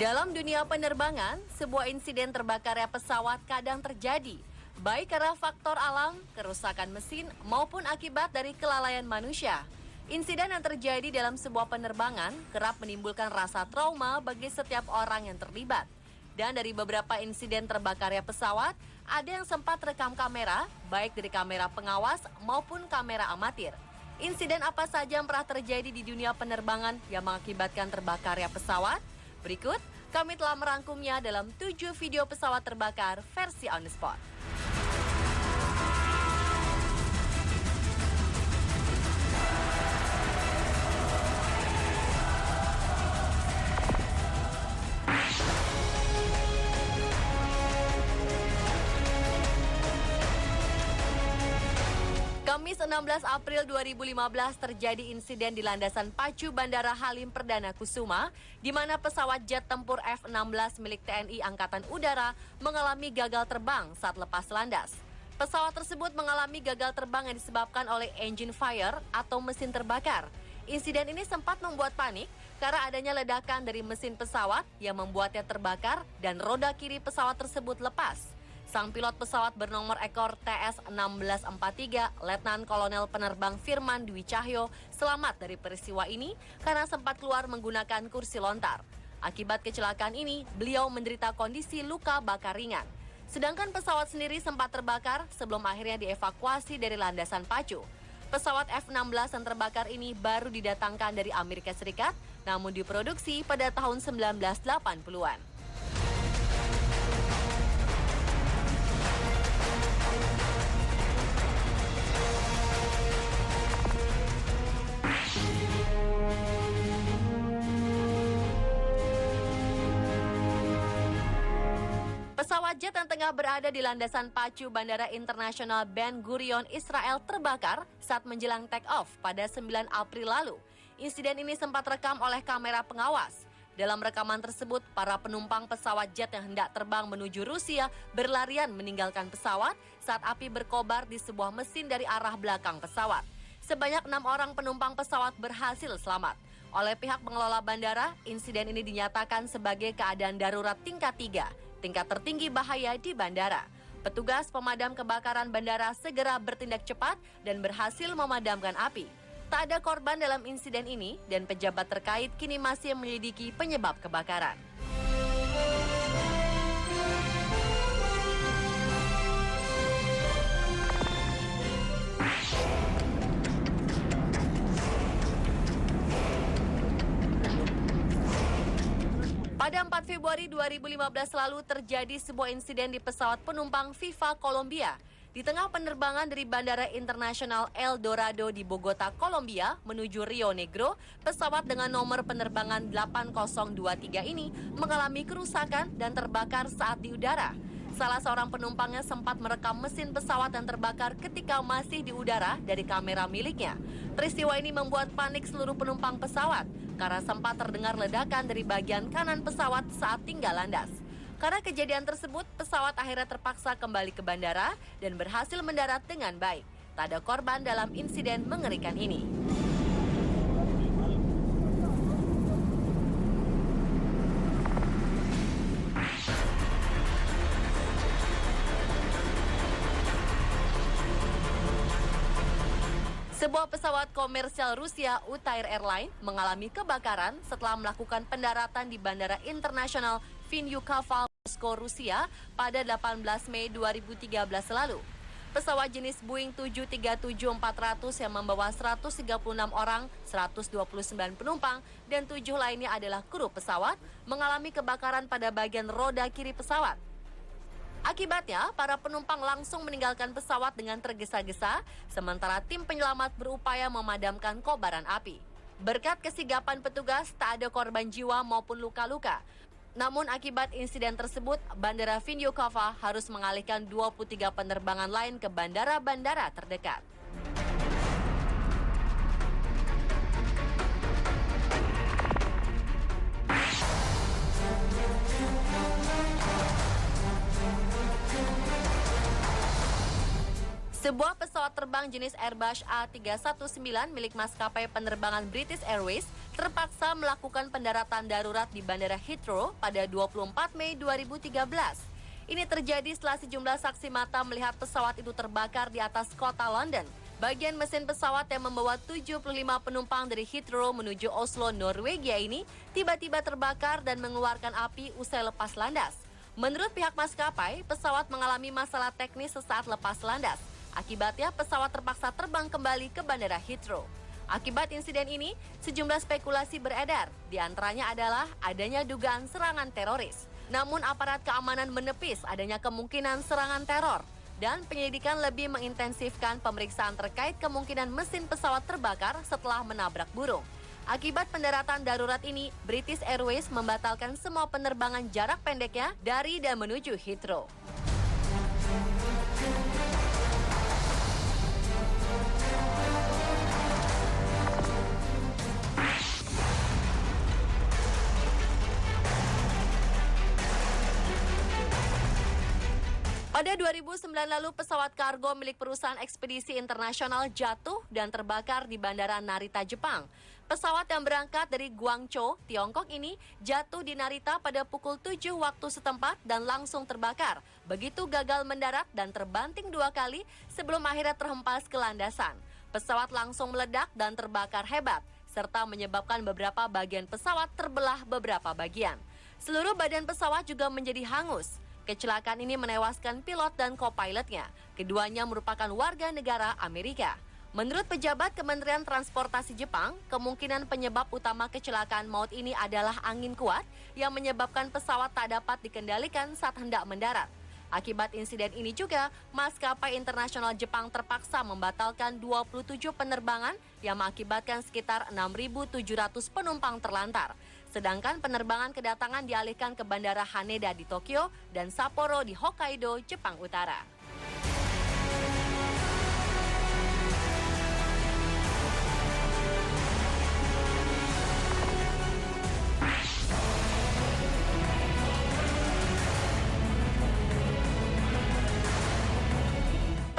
Dalam dunia penerbangan, sebuah insiden terbakarnya pesawat kadang terjadi, baik karena faktor alam, kerusakan mesin, maupun akibat dari kelalaian manusia. Insiden yang terjadi dalam sebuah penerbangan kerap menimbulkan rasa trauma bagi setiap orang yang terlibat. Dan dari beberapa insiden terbakarnya pesawat, ada yang sempat rekam kamera, baik dari kamera pengawas maupun kamera amatir. Insiden apa saja yang pernah terjadi di dunia penerbangan yang mengakibatkan terbakarnya pesawat? Berikut, kami telah merangkumnya dalam 7 video pesawat terbakar versi on the spot. Kamis 16 April 2015 terjadi insiden di landasan pacu Bandara Halim Perdana Kusuma, di mana pesawat jet tempur F-16 milik TNI Angkatan Udara mengalami gagal terbang saat lepas landas. Pesawat tersebut mengalami gagal terbang yang disebabkan oleh engine fire atau mesin terbakar. Insiden ini sempat membuat panik karena adanya ledakan dari mesin pesawat yang membuatnya terbakar dan roda kiri pesawat tersebut lepas. Sang pilot pesawat bernomor ekor TS-1643, Letnan Kolonel Penerbang Firman Dwi Cahyo, selamat dari peristiwa ini karena sempat keluar menggunakan kursi lontar. Akibat kecelakaan ini, beliau menderita kondisi luka bakar ringan. Sedangkan pesawat sendiri sempat terbakar sebelum akhirnya dievakuasi dari landasan pacu. Pesawat F-16 yang terbakar ini baru didatangkan dari Amerika Serikat, namun diproduksi pada tahun 1980-an. Pesawat jet yang tengah berada di landasan pacu Bandara Internasional Ben Gurion, Israel terbakar saat menjelang take-off pada 9 April lalu. Insiden ini sempat rekam oleh kamera pengawas. Dalam rekaman tersebut, para penumpang pesawat jet yang hendak terbang menuju Rusia berlarian meninggalkan pesawat saat api berkobar di sebuah mesin dari arah belakang pesawat. Sebanyak 6 orang penumpang pesawat berhasil selamat. Oleh pihak pengelola bandara, insiden ini dinyatakan sebagai keadaan darurat tingkat 3. Tingkat tertinggi bahaya di bandara. Petugas pemadam kebakaran bandara segera bertindak cepat dan berhasil memadamkan api. Tak ada korban dalam insiden ini dan pejabat terkait kini masih menyelidiki penyebab kebakaran. Pada 4 Februari 2015 lalu terjadi sebuah insiden di pesawat penumpang Viva Colombia. Di tengah penerbangan dari Bandara Internasional El Dorado di Bogota, Kolombia menuju Rio Negro, pesawat dengan nomor penerbangan 8023 ini mengalami kerusakan dan terbakar saat di udara. Salah seorang penumpangnya sempat merekam mesin pesawat yang terbakar ketika masih di udara dari kamera miliknya. Peristiwa ini membuat panik seluruh penumpang pesawat karena sempat terdengar ledakan dari bagian kanan pesawat saat tinggal landas. Karena kejadian tersebut, pesawat akhirnya terpaksa kembali ke bandara dan berhasil mendarat dengan baik. Tak ada korban dalam insiden mengerikan ini. Sebuah pesawat komersial Rusia, Utair Airline, mengalami kebakaran setelah melakukan pendaratan di Bandara Internasional Vinyukava, Moskow, Rusia pada 18 Mei 2013 lalu. Pesawat jenis Boeing 737-400 yang membawa 136 orang, 129 penumpang, dan 7 lainnya adalah kru pesawat, mengalami kebakaran pada bagian roda kiri pesawat. Akibatnya, para penumpang langsung meninggalkan pesawat dengan tergesa-gesa, sementara tim penyelamat berupaya memadamkan kobaran api. Berkat kesigapan petugas, tak ada korban jiwa maupun luka-luka. Namun akibat insiden tersebut, Bandara Vinyukava harus mengalihkan 23 penerbangan lain ke bandara-bandara terdekat. Sebuah pesawat terbang jenis Airbus A319 milik maskapai penerbangan British Airways terpaksa melakukan pendaratan darurat di Bandara Heathrow pada 24 Mei 2013. Ini terjadi setelah sejumlah saksi mata melihat pesawat itu terbakar di atas kota London. Bagian mesin pesawat yang membawa 75 penumpang dari Heathrow menuju Oslo, Norwegia ini tiba-tiba terbakar dan mengeluarkan api usai lepas landas. Menurut pihak maskapai, pesawat mengalami masalah teknis sesaat lepas landas. Akibatnya, pesawat terpaksa terbang kembali ke Bandara Heathrow. Akibat insiden ini, sejumlah spekulasi beredar. Di antaranya adalah adanya dugaan serangan teroris. Namun aparat keamanan menepis adanya kemungkinan serangan teror. Dan penyelidikan lebih mengintensifkan pemeriksaan terkait kemungkinan mesin pesawat terbakar setelah menabrak burung. Akibat pendaratan darurat ini, British Airways membatalkan semua penerbangan jarak pendeknya dari dan menuju Heathrow. Pada 2009 lalu, pesawat kargo milik perusahaan ekspedisi internasional jatuh dan terbakar di Bandara Narita, Jepang. Pesawat yang berangkat dari Guangzhou, Tiongkok ini jatuh di Narita pada pukul 7 waktu setempat dan langsung terbakar. Begitu gagal mendarat dan terbanting 2 kali sebelum akhirnya terhempas ke landasan. Pesawat langsung meledak dan terbakar hebat, serta menyebabkan beberapa bagian pesawat terbelah beberapa bagian. Seluruh badan pesawat juga menjadi hangus. Kecelakaan ini menewaskan pilot dan co-pilotnya. Keduanya merupakan warga negara Amerika. Menurut pejabat Kementerian Transportasi Jepang, kemungkinan penyebab utama kecelakaan maut ini adalah angin kuat yang menyebabkan pesawat tak dapat dikendalikan saat hendak mendarat. Akibat insiden ini juga, maskapai internasional Jepang terpaksa membatalkan 27 penerbangan yang mengakibatkan sekitar 6.700 penumpang terlantar. Sedangkan penerbangan kedatangan dialihkan ke Bandara Haneda di Tokyo dan Sapporo di Hokkaido, Jepang Utara.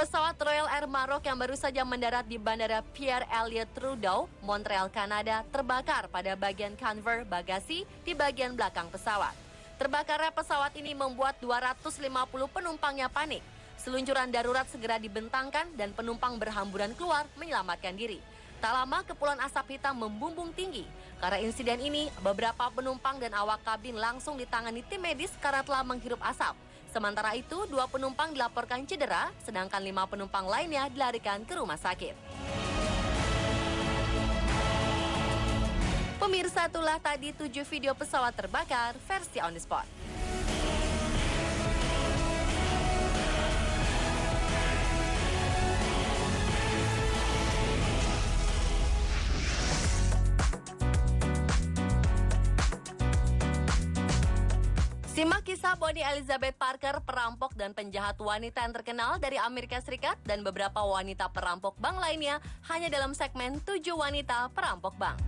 Pesawat Royal Air Maroc yang baru saja mendarat di Bandara Pierre Elliott Trudeau, Montreal, Kanada, terbakar pada bagian conveyor bagasi di bagian belakang pesawat. Terbakarnya pesawat ini membuat 250 penumpangnya panik. Seluncuran darurat segera dibentangkan dan penumpang berhamburan keluar menyelamatkan diri. Tak lama kepulan asap hitam membumbung tinggi. Karena insiden ini, beberapa penumpang dan awak kabin langsung ditangani tim medis karena telah menghirup asap. Sementara itu, 2 penumpang dilaporkan cedera, sedangkan 5 penumpang lainnya dilarikan ke rumah sakit. Pemirsa, itulah tadi 7 video pesawat terbakar versi on the spot. Simak kisah Bonnie Elizabeth Parker, perampok dan penjahat wanita yang terkenal dari Amerika Serikat dan beberapa wanita perampok bank lainnya hanya dalam segmen 7 wanita perampok bank.